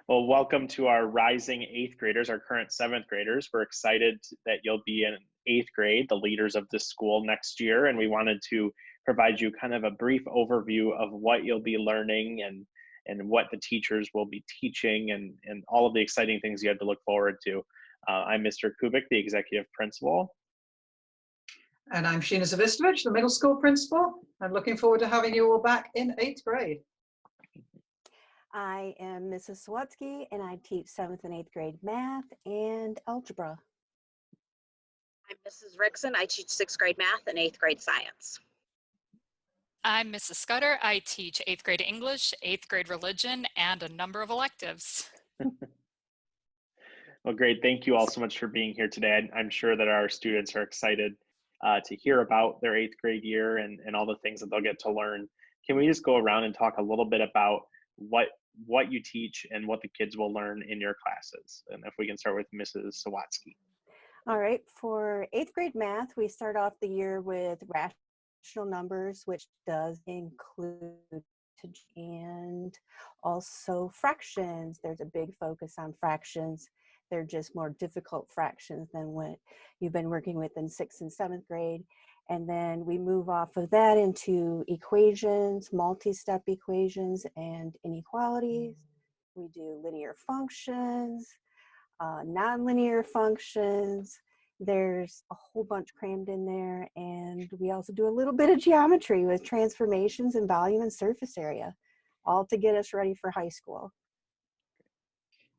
Well, welcome to our rising eighth graders, our current seventh graders. We're excited that you'll be in eighth grade, the leaders of this school next year. And we wanted to provide you kind of a brief overview of what you'll be learning and what the teachers will be teaching and all of the exciting things you have to look forward to. I'm Mr. Kubik, the executive principal. And I'm Sheena Zavistovich, the middle school principal. I'm looking forward to having you all back in eighth grade. I am Mrs. Sawatsky, and I teach 7th and 8th grade math and algebra. I'm Mrs. Rickson. I teach 6th grade math and 8th grade science. I'm Mrs. Scudder. I teach 8th grade English, 8th grade religion, and a number of electives. Well, great. Thank you all so much for being here today. I'm sure that our students are excited to hear about their eighth grade year and all the things that they'll get to learn. Can we just go around and talk a little bit about what you teach and what the kids will learn in your classes? And if we can start with Mrs. Sawatsky. All right, for 8th grade math, we start off the year with rational numbers, which does include and also fractions. There's a big focus on fractions. They're just more difficult fractions than what you've been working with in 6th and 7th grade. And then we move off of that into equations, multi-step equations, and inequalities. We do linear functions, nonlinear functions. There's a whole bunch crammed in there. And we also do a little bit of geometry with transformations in volume and surface area, all to get us ready for high school.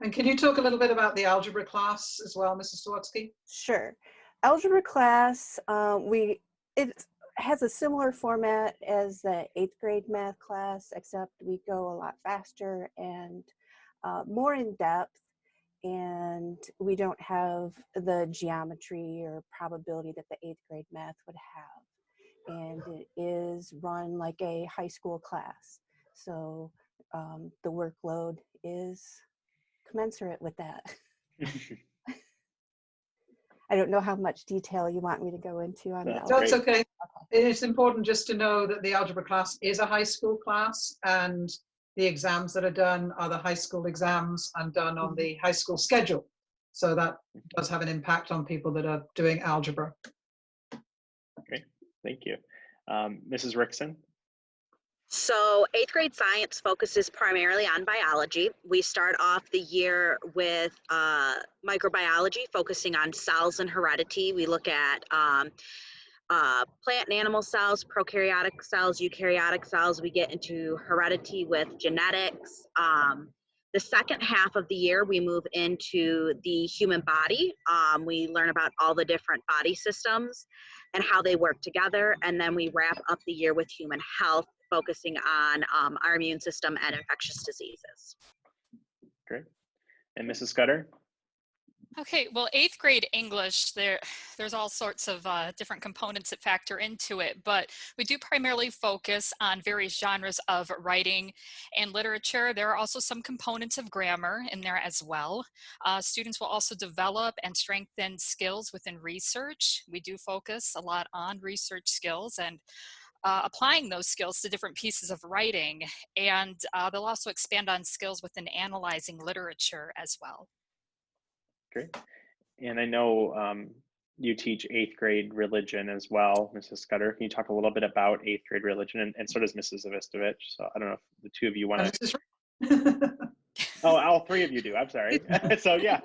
And can you talk a little bit about the algebra class as well, Mrs. Sawatsky? Sure. Algebra class, it has a similar format as the 8th grade math class, except we go a lot faster and more in depth, and we don't have the geometry or probability that the 8th grade math would have. And it is run like a high school class. So the workload is commensurate with that. I don't know how much detail you want me to go into on that. That's okay. It's important just to know that the algebra class is a high school class, and the exams that are done are the high school exams and done on the high school schedule. So that does have an impact on people that are doing algebra. Great, thank you. Mrs. Rickson? So 8th grade science focuses primarily on biology. We start off the year with microbiology, focusing on cells and heredity. We look at plant and animal cells, prokaryotic cells, eukaryotic cells. We get into heredity with genetics. The second half of the year, we move into the human body. We learn about all the different body systems and how they work together. And then we wrap up the year with human health, focusing on our immune system and infectious diseases. Great. And Mrs. Scudder? Okay, well, 8th grade English, there's all sorts of different components that factor into it, but we do primarily focus on various genres of writing and literature. There are also some components of grammar in there as well. Students will also develop and strengthen skills within research. We do focus a lot on research skills and applying those skills to different pieces of writing, and they'll also expand on skills within analyzing literature as well. Great. And I know you teach 8th grade religion as well, Mrs. Scudder. Can you talk a little bit about 8th grade religion? And so does Mrs. Zavistovich. So I don't know if the two of you want to. Oh, all three of you do. I'm sorry. So yeah.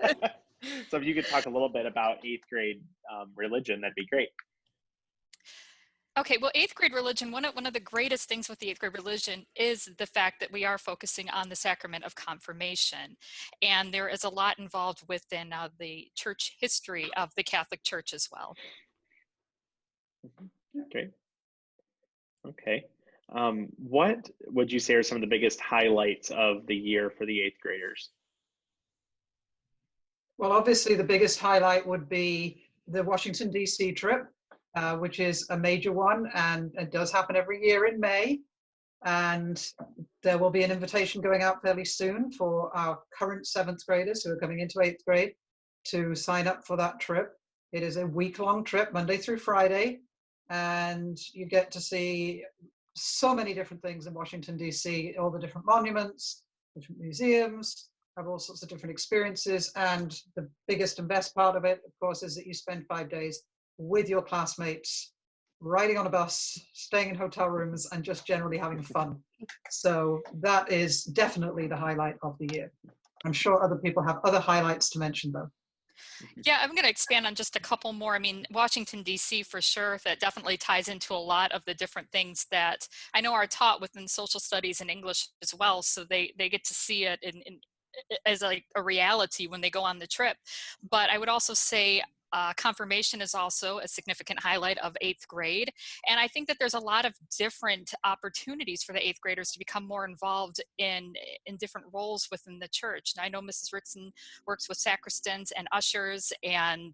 So if you could talk a little bit about 8th grade religion, that'd be great. Okay, well, 8th grade religion, one of the greatest things with the 8th grade religion is the fact that we are focusing on the sacrament of confirmation. And there is a lot involved within the church history of the Catholic Church as well. Great. Okay. What would you say are some of the biggest highlights of the year for the 8th graders? Well, obviously the biggest highlight would be the Washington, D.C. trip. Which is a major one, and it does happen every year in May. And there will be an invitation going out fairly soon for our current 7th graders who are coming into 8th grade to sign up for that trip. It is a week-long trip, Monday through Friday. and you get to see so many different things in Washington, D.C., all the different monuments, different museums, have all sorts of different experiences. And the biggest and best part of it, of course, is that you spend 5 days with your classmates, riding on a bus, staying in hotel rooms, and just generally having fun. So that is definitely the highlight of the year. I'm sure other people have other highlights to mention, though. Yeah, I'm going to expand on just a couple more. I mean, Washington, D.C. for sure, that definitely ties into a lot of the different things that I know are taught within social studies and English as well. So they get to see it as like a reality when they go on the trip. But I would also say confirmation is also a significant highlight of 8th grade. And I think that there's a lot of different opportunities for the 8th graders to become more involved in different roles within the church. And I know Mrs. Rickson works with sacristans and ushers, and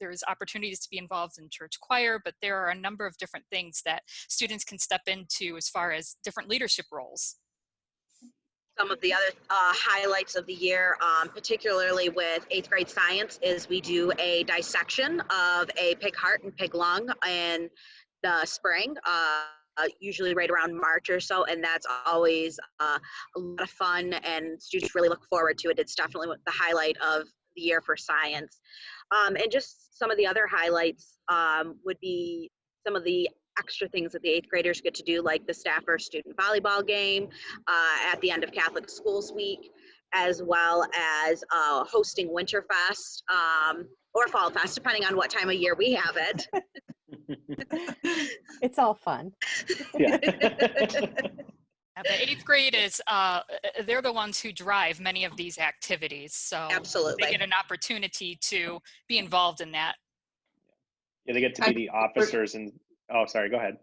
there's opportunities to be involved in church choir, but there are a number of different things that students can step into as far as different leadership roles. Some of the other highlights of the year, particularly with 8th grade science, is we do a dissection of a pig heart and pig lung in the spring, usually right around March or so, and that's always a lot of fun, and students really look forward to it. It's definitely the highlight of the year for science. And just some of the other highlights would be some of the extra things that the 8th graders get to do, like the staffer student volleyball game at the end of Catholic Schools Week, as well as hosting Winterfest or Fall Fest, depending on what time of year we have it. It's all fun. Yeah. The 8th grade is, they're the ones who drive many of these activities. So Absolutely. they get an opportunity to be involved in that. Yeah, they get to be the officers and, oh, sorry, go ahead.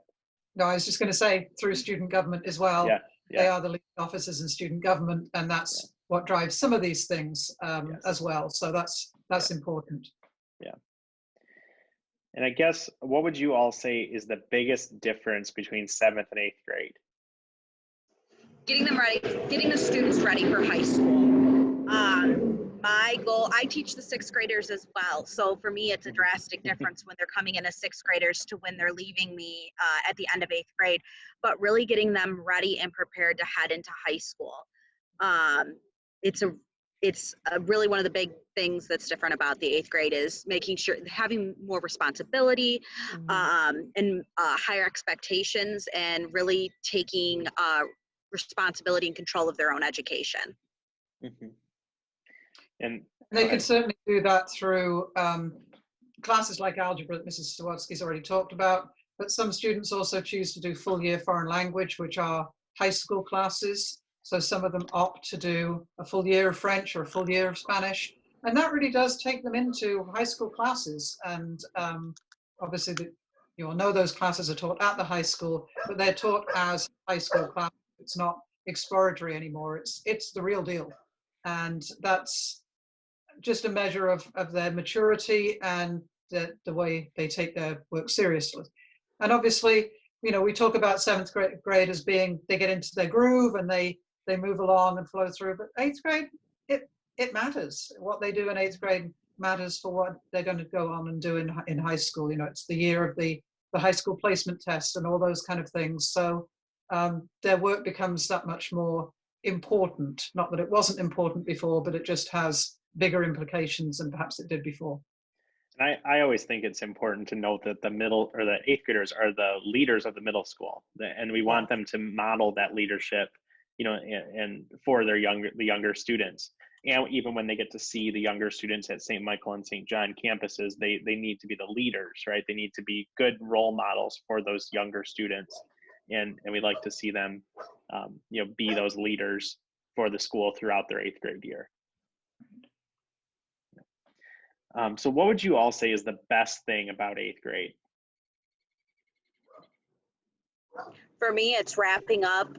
No, I was just going to say through student government as well. Yeah, They yeah, are the lead officers in student government, and that's what drives some of these things Yes. as well. So that's important. yeah. And I guess, what would you all say is the biggest difference between 7th and 8th grade? Getting them ready, getting the students ready for high school. My goal, I teach the 6th graders as well. So for me, it's a drastic difference when they're coming in as 6th graders to when they're leaving me at the end of 8th grade, but really getting them ready and prepared to head into high school. It's really one of the big things that's different about the 8th grade is making sure having more responsibility and higher expectations, and really taking responsibility and control of their own education. Mm-hmm. And they can certainly do that through classes like algebra that Mrs. Sawatsky's already talked about, but some students also choose to do full year foreign language, which are high school classes. So some of them opt to do a full year of French or a full year of Spanish. And that really does take them into high school classes. And obviously, you all know those classes are taught at the high school, but they're taught as high school classes. It's not exploratory anymore. It's the real deal. And that's just a measure of their maturity and the way they take their work seriously. And obviously, you know, we talk about 7th grade as being, they get into their groove and they move along and flow through, but 8th grade, it matters. What they do in 8th grade matters for what they're going to go on and do in high school. You know, it's the year of the high school placement test and all those kind of things. So their work becomes that much more important. Not that it wasn't important before, but it just has bigger implications than perhaps it did before. And I always think it's important to note that the middle or the 8th graders are the leaders of the middle school, and we want them to model that leadership, you know, and for the younger students. And even when they get to see the younger students at St. Michael and St. John campuses, they need to be the leaders, right? They need to be good role models for those younger students, and we like to see them, you know, be those leaders for the school throughout their 8th grade year. So what would you all say is the best thing about 8th grade? For me, it's wrapping up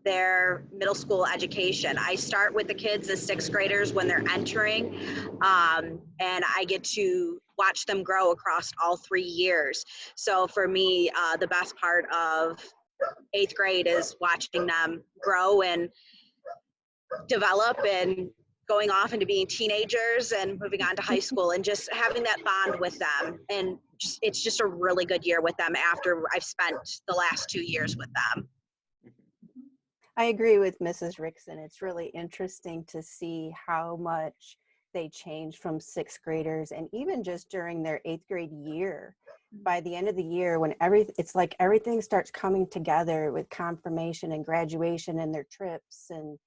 their middle school education. I start with the kids as 6th graders when they're entering, and I get to watch them grow across all 3 years. So for me, the best part of 8th grade is watching them grow and develop and going off into being teenagers and moving on to high school, and just having that bond with them. And it's just a really good year with them after I've spent the last 2 years with them. I agree with Mrs. Rickson. It's really interesting to see how much they changed from sixth graders, and even just during their eighth grade year. By the end of the year, when it's like everything starts coming together with confirmation and graduation and their trips and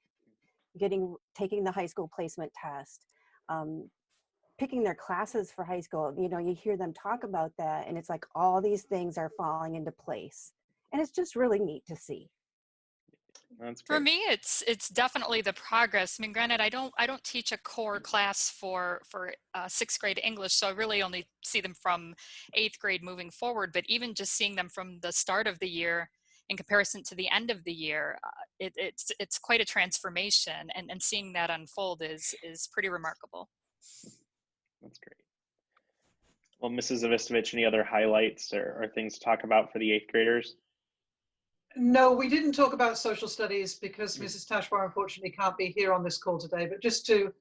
taking the high school placement test, picking their classes for high school. You know, you hear them talk about that, and it's like all these things are falling into place, and it's just really neat to see. That's For great. me, it's definitely the progress. I mean, granted, I don't teach a core class for sixth grade English, so I really only see them from eighth grade moving forward. But even just seeing them from the start of the year in comparison to the end of the year, it's quite a transformation, and seeing that unfold is pretty remarkable. That's great. Well, Mrs. Zavistovich, any other highlights or things to talk about for the eighth graders? No, we didn't talk about social studies because Mrs. Tashbar unfortunately can't be here on this call today. But just to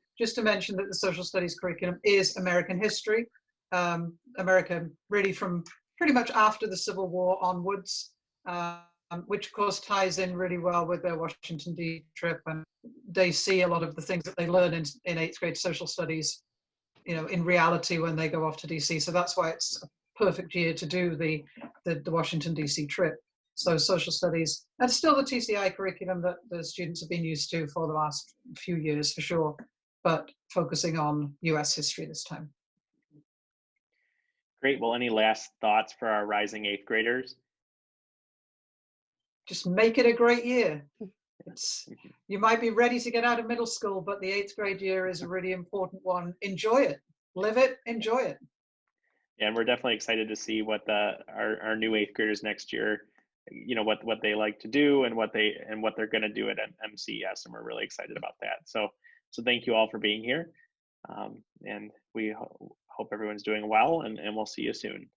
mention that the social studies curriculum is American history, America really from pretty much after the Civil War onwards, which of course ties in really well with their Washington D.C. trip, and they see a lot of the things that they learn in eighth grade social studies, you know, in reality when they go off to D.C. So that's why it's a perfect year to do the Washington D.C. trip. So social studies, and still the TCI curriculum that the students have been used to for the last few years for sure, but focusing on US history this time. Great. Well, any last thoughts for our rising eighth graders? Just make it a great year. You might be ready to get out of middle school, but the eighth grade year is a really important one. Enjoy it, live it, enjoy it. Yeah, and we're definitely excited to see what our new eighth graders next year, you know, what they like to do and what they're going to do at MCES, and we're really excited about that. So thank you all for being here, and we hope everyone's doing well, and we'll see you soon.